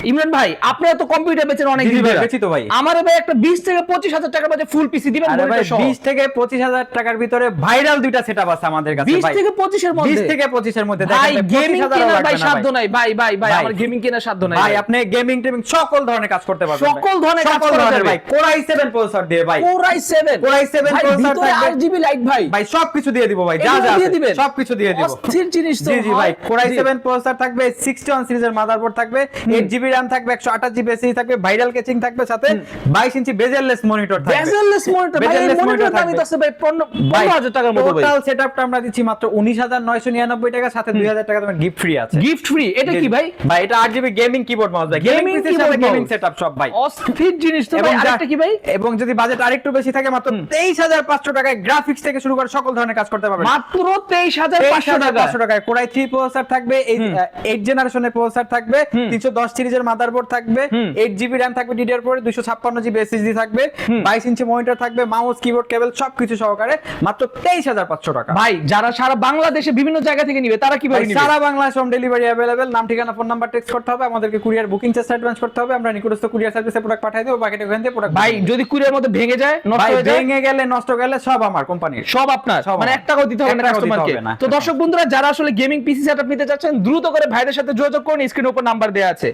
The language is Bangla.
ইমরান ভাই আপনারা তো কম্পিউটার বেচেন অনেক দিন ধরে। বেচি তো ভাই। আমারে ভাই একটা 20 থেকে 25,000 টাকার মধ্যে ফুল পিসি দিবেন আরে ভাই মনিটর সহ। 20 থেকে 25,000 টাকার ভিতরে ভাইরাল দুইটা সেটআপ আছে আমাদের কাছে 20 ভাই। থেকে 25 এর মধ্যে 20 থেকে 25 এর মধ্যে ভাই দেখেন গেমিং 25,000 কেনার ভাই লাগবে না সাধ্য নাই ভাই ভাই ভাই ভাই। আমার গেমিং কেনার সাধ্য নাই ভাই আপনি গেমিং টেমিং সকল ধরনের কাজ করতে পারবেন ভাই। সকল ধরনের কাজ করা যাবে ভাই Core i7 প্রসেসর দিয়ে ভাই Core i7 Core i7 ভাই প্রসেসর ভিতরে থাকবে 8GB লাইট ভাই ভাই সবকিছু দিয়ে দিব ভাই যা এগুলো যা দিয়ে আছে দিবেন? সবকিছু দিয়ে দিব অস্থির জিনিস তো জি জি ভাই Core জি। i7 প্রসেসর থাকবে 61 সিরিজের মাদারবোর্ড থাকবে 8GB RAM থাকবে 128GB SSD থাকবে ভাইরাল কেচিং থাকবে সাথে 22 ইঞ্চি বেজেললেস মনিটর থাকবে বেজেললেস মনিটর ভাই এই Bezel-less monitor মনিটর দামই থাকবে। তো আছে ভাই 15,000 টাকার মতো ভাই টোটাল সেটআপটা আমরা দিচ্ছি মাত্র 19,999 টাকা সাথে 2,000 টাকা তোমার গিফট ফ্রি আছে গিফট ফ্রি এটা কি ভাই ভাই এটা 8GB গেমিং কিবোর্ড মাউস ভাই গেমিং Gaming পিসির সাথে keyboard গেমিং mouse। সেটআপ সব ভাই অস্থির জিনিস তো ভাই আরেকটা কি ভাই এবং যদি বাজেট আরেকটু বেশি থাকে মাত্র 23,500 টাকায় গ্রাফিক্স থেকে শুরু করে সকল ধরনের কাজ করতে পারবেন মাত্র 23,500 টাকা 23,500 টাকায় Core i3 প্রসেসর থাকবে 8 জেনারেশনের প্রসেসর থাকবে 310 সিরিজের মাদারবোর্ড থাকবে 8GB RAM থাকবে DDR4 256GB SSD থাকবে 22 ইঞ্চি মনিটর থাকবে মাউস কিবোর্ড কেবল সবকিছু সহকারে মাত্র 23,500 টাকা ভাই যারা সারা বাংলাদেশে বিভিন্ন জায়গা থেকে নিবে তারা কিভাবে ভাই নিবে সারা বাংলাদেশ হোম ডেলিভারি अवेलेबल নাম ঠিকানা ফোন নাম্বার টেক্সট করতে হবে আমাদেরকে কুরিয়ার বুকিং চার্জ অ্যাডভান্স করতে হবে আমরা নিকটস্থ কুরিয়ার সার্ভিসে প্রোডাক্ট পাঠিয়ে দেব বাকিটা ওখান থেকে প্রোডাক্ট ভাই যদি কুরিয়ার মধ্যে ভেঙে যায় নষ্ট ভাই হয়ে যায় ভেঙে গেলে নষ্ট গেলে সব আমার কোম্পানির সব আপনার সব মানে আমার। 1 টাকাও দিতে হবে না 1 টাকাও দিতে কাস্টমারকে হবে না। তো দর্শক বন্ধুরা যারা আসলে গেমিং পিসি সেটআপ নিতে চাচ্ছেন দ্রুত করে ভাইদের সাথে যোগাযোগ করুন স্ক্রিনের উপর নাম্বার দেয়া আছে